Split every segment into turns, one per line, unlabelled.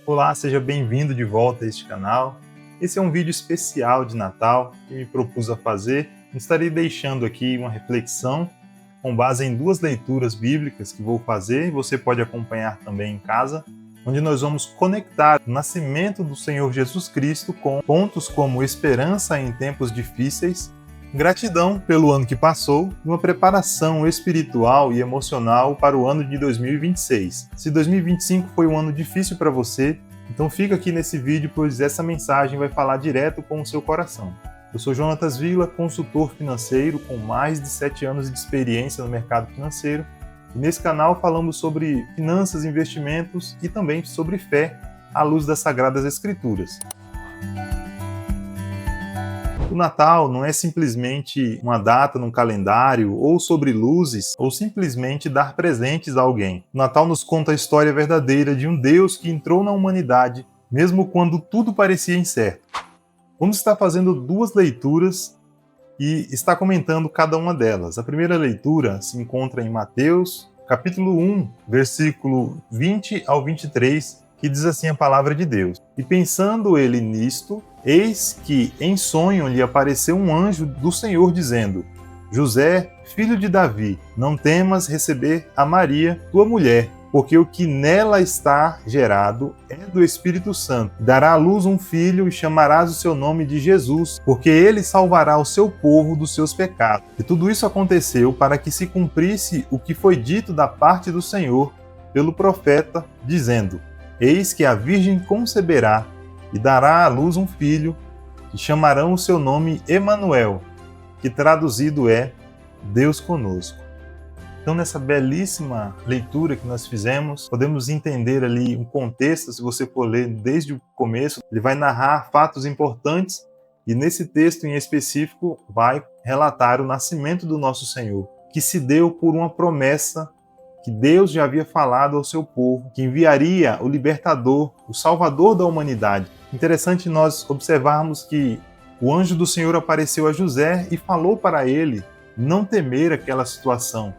Olá, seja bem-vindo de volta a este canal. Esse é um vídeo especial de Natal que me propus a fazer. Estarei deixando aqui uma reflexão com base em duas leituras bíblicas que vou fazer, você pode acompanhar também em casa, onde nós vamos conectar o nascimento do Senhor Jesus Cristo com pontos como esperança em tempos difíceis, gratidão pelo ano que passou e uma preparação espiritual e emocional para o ano de 2026. Se 2025 foi um ano difícil para você, então fica aqui nesse vídeo, pois essa mensagem vai falar direto com o seu coração. Eu sou Jonatas Villa, consultor financeiro com mais de 7 anos de experiência no mercado financeiro. E nesse canal falamos sobre finanças, investimentos e também sobre fé à luz das Sagradas Escrituras. O Natal não é simplesmente uma data num calendário, ou sobre luzes, ou simplesmente dar presentes a alguém. O Natal nos conta a história verdadeira de um Deus que entrou na humanidade, mesmo quando tudo parecia incerto. Vamos estar fazendo duas leituras e está comentando cada uma delas. A primeira leitura se encontra em Mateus, capítulo 1, versículo 20 ao 23, que diz assim a palavra de Deus. E pensando ele nisto, eis que em sonho lhe apareceu um anjo do Senhor dizendo: José, filho de Davi, não temas receber a Maria, tua mulher, porque o que nela está gerado é do Espírito Santo. Dará à luz um filho e chamarás o seu nome de Jesus, porque ele salvará o seu povo dos seus pecados. E tudo isso aconteceu para que se cumprisse o que foi dito da parte do Senhor pelo profeta, dizendo: Eis que a Virgem conceberá e dará à luz um filho, e chamarão o seu nome Emanuel, que traduzido é Deus conosco. Então, nessa belíssima leitura que nós fizemos, podemos entender ali um contexto. Se você for ler desde o começo, ele vai narrar fatos importantes e nesse texto em específico vai relatar o nascimento do nosso Senhor, que se deu por uma promessa que Deus já havia falado ao seu povo, que enviaria o libertador, o salvador da humanidade. Interessante nós observarmos que o anjo do Senhor apareceu a José e falou para ele não temer aquela situação,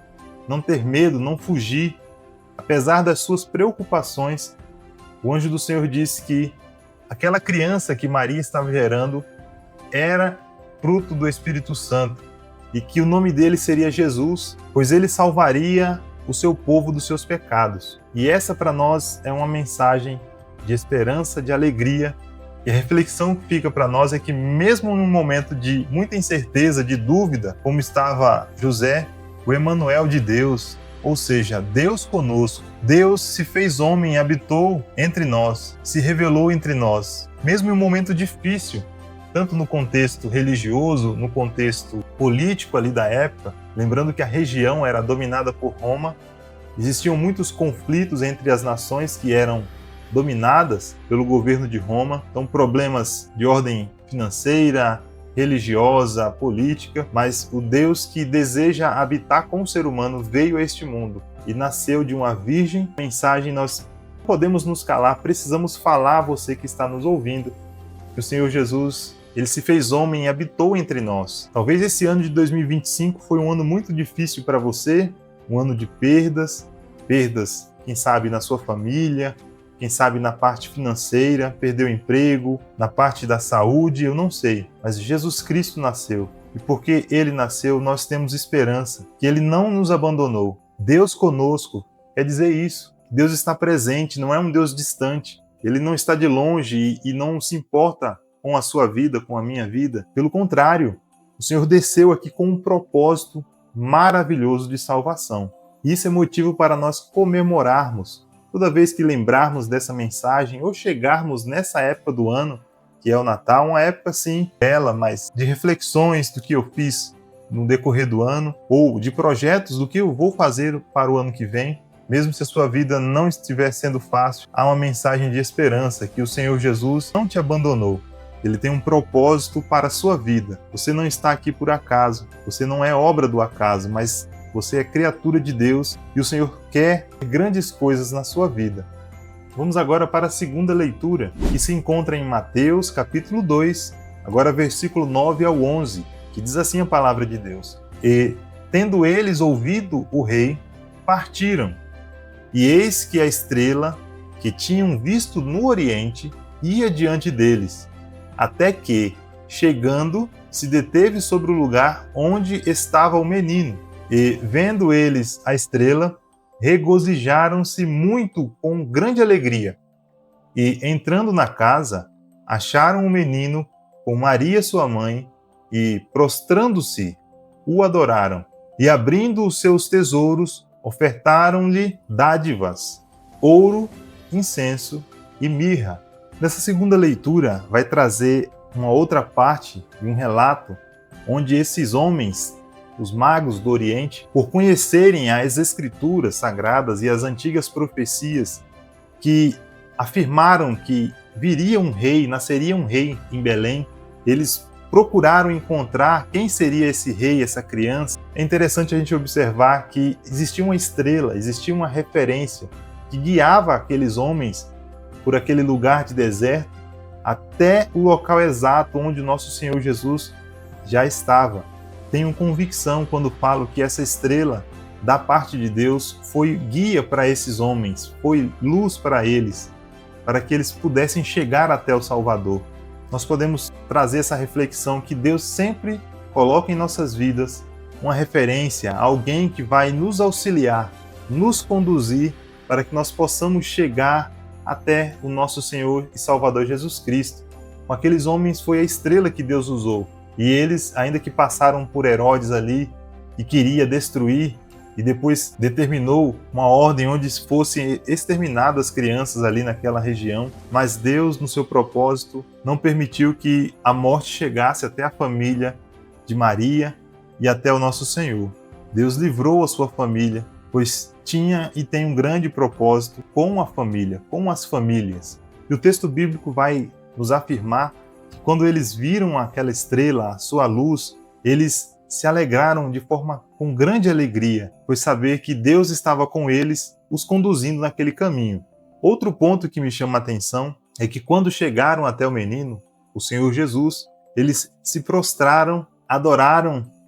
não ter medo, não fugir. Apesar das suas preocupações, o anjo do Senhor disse que aquela criança que Maria estava gerando era fruto do Espírito Santo e que o nome dele seria Jesus, pois ele salvaria o seu povo dos seus pecados. E essa para nós é uma mensagem de esperança, de alegria. E a reflexão que fica para nós é que mesmo num momento de muita incerteza, de dúvida, como estava José, o Emanuel de Deus, ou seja, Deus conosco, Deus se fez homem e habitou entre nós, se revelou entre nós, mesmo em um momento difícil, tanto no contexto religioso, no contexto político ali da época, lembrando que a região era dominada por Roma, existiam muitos conflitos entre as nações que eram dominadas pelo governo de Roma, então problemas de ordem financeira, religiosa, política, mas o Deus que deseja habitar com o ser humano veio a este mundo e nasceu de uma virgem. A mensagem nós não podemos nos calar, precisamos falar a você que está nos ouvindo, que o Senhor Jesus, ele se fez homem e habitou entre nós. Talvez esse ano de 2025 foi um ano muito difícil para você, um ano de perdas, quem sabe na sua família, quem sabe na parte financeira, perdeu o emprego, na parte da saúde, eu não sei. Mas Jesus Cristo nasceu. E porque Ele nasceu, nós temos esperança, que Ele não nos abandonou. Deus conosco quer dizer isso. Deus está presente, não é um Deus distante. Ele não está de longe e não se importa com a sua vida, com a minha vida. Pelo contrário, o Senhor desceu aqui com um propósito maravilhoso de salvação. Isso é motivo para nós comemorarmos. Toda vez que lembrarmos dessa mensagem ou chegarmos nessa época do ano, que é o Natal, uma época sim bela, mas de reflexões do que eu fiz no decorrer do ano, ou de projetos do que eu vou fazer para o ano que vem, mesmo se a sua vida não estiver sendo fácil, há uma mensagem de esperança, que o Senhor Jesus não te abandonou. Ele tem um propósito para a sua vida. Você não está aqui por acaso, você não é obra do acaso, mas você é criatura de Deus e o Senhor quer grandes coisas na sua vida. Vamos agora para a segunda leitura, que se encontra em Mateus, capítulo 2, agora versículo 9 ao 11, que diz assim a palavra de Deus. E, tendo eles ouvido o rei, partiram. E eis que a estrela que tinham visto no Oriente ia diante deles, até que, chegando, se deteve sobre o lugar onde estava o menino. E, vendo eles a estrela, regozijaram-se muito com grande alegria. E, entrando na casa, acharam o menino com Maria sua mãe, e, prostrando-se, o adoraram. E, abrindo os seus tesouros, ofertaram-lhe dádivas, ouro, incenso e mirra. Nessa segunda leitura, vai trazer uma outra parte de um relato onde esses homens, os magos do Oriente, por conhecerem as Escrituras sagradas e as antigas profecias que afirmaram que viria um rei, nasceria um rei em Belém, eles procuraram encontrar quem seria esse rei, essa criança. É interessante a gente observar que existia uma estrela, existia uma referência que guiava aqueles homens por aquele lugar de deserto até o local exato onde nosso Senhor Jesus já estava. Tenho convicção quando falo que essa estrela da parte de Deus foi guia para esses homens, foi luz para eles, para que eles pudessem chegar até o Salvador. Nós podemos trazer essa reflexão que Deus sempre coloca em nossas vidas uma referência, alguém que vai nos auxiliar, nos conduzir para que nós possamos chegar até o nosso Senhor e Salvador Jesus Cristo. Com aqueles homens foi a estrela que Deus usou. E eles, ainda que passaram por Herodes ali e queria destruir, e depois determinou uma ordem onde fossem exterminadas as crianças ali naquela região, mas Deus, no seu propósito, não permitiu que a morte chegasse até a família de Maria e até o nosso Senhor. Deus livrou a sua família, pois tinha e tem um grande propósito com a família, com as famílias. E o texto bíblico vai nos afirmar que quando eles viram aquela estrela, a sua luz, eles se alegraram de forma com grande alegria, pois saber que Deus estava com eles, os conduzindo naquele caminho. Outro ponto que me chama a atenção é que quando chegaram até o menino, o Senhor Jesus, eles se prostraram,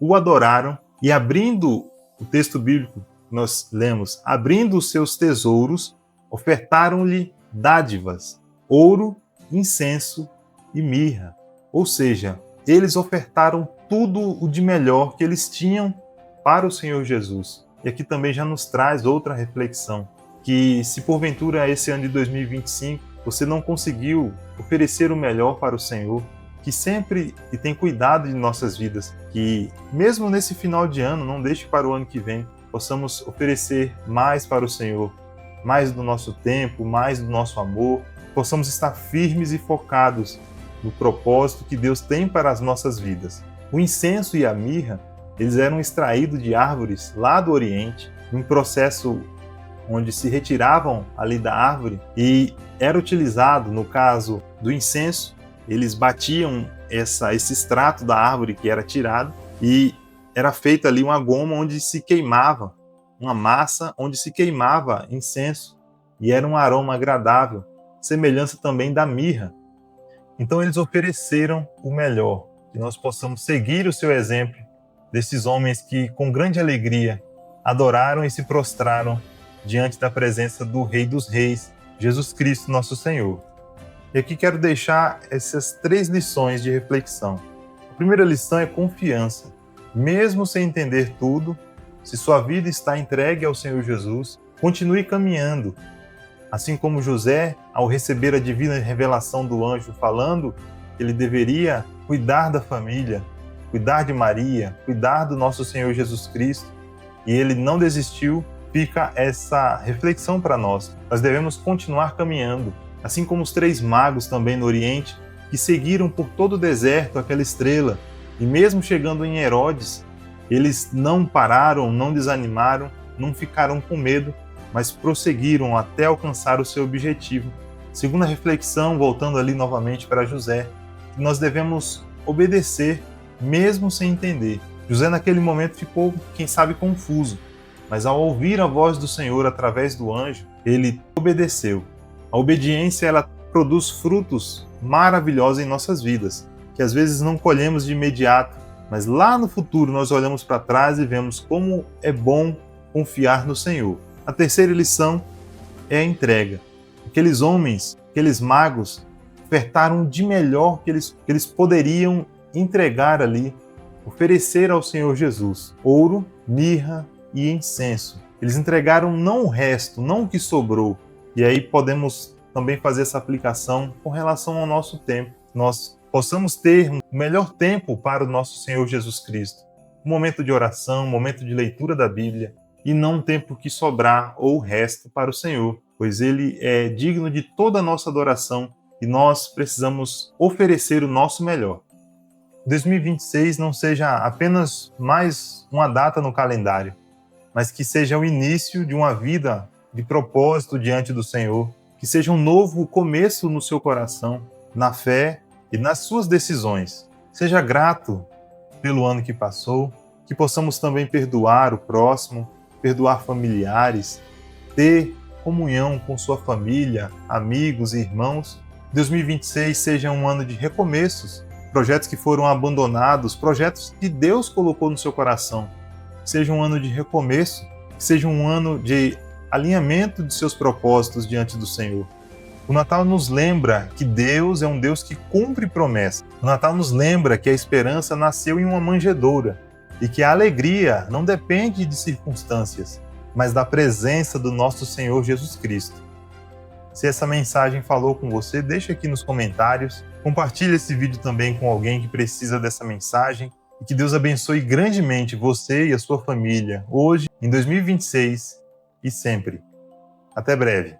o adoraram e abrindo o texto bíblico, nós lemos, abrindo os seus tesouros, ofertaram-lhe dádivas, ouro, incenso e mirra. Ou seja, eles ofertaram tudo o de melhor que eles tinham para o Senhor Jesus. E aqui também já nos traz outra reflexão, que se porventura esse ano de 2025 você não conseguiu oferecer o melhor para o Senhor, que sempre e tem cuidado de nossas vidas, que mesmo nesse final de ano, não deixe para o ano que vem, possamos oferecer mais para o Senhor, mais do nosso tempo, mais do nosso amor, possamos estar firmes e focados no propósito que Deus tem para as nossas vidas. O incenso e a mirra, eles eram extraídos de árvores lá do Oriente, num processo onde se retiravam ali da árvore e era utilizado, no caso do incenso, eles batiam esse extrato da árvore que era tirado e era feita ali uma goma onde se queimava, uma massa onde se queimava incenso e era um aroma agradável, semelhança também da mirra. Então eles ofereceram o melhor, que nós possamos seguir o seu exemplo desses homens que com grande alegria adoraram e se prostraram diante da presença do Rei dos Reis, Jesus Cristo, nosso Senhor. E aqui quero deixar essas 3 lições de reflexão. A primeira lição é confiança. Mesmo sem entender tudo, se sua vida está entregue ao Senhor Jesus, continue caminhando. Assim como José, ao receber a divina revelação do anjo falando que ele deveria cuidar da família, cuidar de Maria, cuidar do nosso Senhor Jesus Cristo, e ele não desistiu, fica essa reflexão para nós. Nós devemos continuar caminhando, assim como os 3 magos também no Oriente, que seguiram por todo o deserto aquela estrela, e mesmo chegando em Herodes, eles não pararam, não desanimaram, não ficaram com medo, mas prosseguiram até alcançar o seu objetivo. Segunda reflexão, voltando ali novamente para José, que nós devemos obedecer mesmo sem entender. José naquele momento ficou, quem sabe, confuso, mas ao ouvir a voz do Senhor através do anjo, ele obedeceu. A obediência, ela produz frutos maravilhosos em nossas vidas, que às vezes não colhemos de imediato, mas lá no futuro nós olhamos para trás e vemos como é bom confiar no Senhor. A terceira lição é a entrega. Aqueles homens, aqueles magos, ofertaram de melhor que eles poderiam entregar ali, oferecer ao Senhor Jesus: ouro, mirra e incenso. Eles entregaram não o resto, não o que sobrou. E aí podemos também fazer essa aplicação com relação ao nosso tempo. Nós possamos ter o melhor tempo para o nosso Senhor Jesus Cristo. Um momento de oração, um momento de leitura da Bíblia, e não um tempo que sobrar ou o resto para o Senhor, pois Ele é digno de toda a nossa adoração e nós precisamos oferecer o nosso melhor. 2026 não seja apenas mais uma data no calendário, mas que seja o início de uma vida de propósito diante do Senhor, que seja um novo começo no seu coração, na fé e nas suas decisões. Seja grato pelo ano que passou, que possamos também perdoar o próximo, perdoar familiares, ter comunhão com sua família, amigos e irmãos. 2026 seja um ano de recomeços, projetos que foram abandonados, projetos que Deus colocou no seu coração. Seja um ano de recomeço, seja um ano de alinhamento de seus propósitos diante do Senhor. O Natal nos lembra que Deus é um Deus que cumpre promessas. O Natal nos lembra que a esperança nasceu em uma manjedoura e que a alegria não depende de circunstâncias, mas da presença do nosso Senhor Jesus Cristo. Se essa mensagem falou com você, deixa aqui nos comentários. Compartilhe esse vídeo também com alguém que precisa dessa mensagem. E que Deus abençoe grandemente você e a sua família, hoje, em 2026 e sempre. Até breve.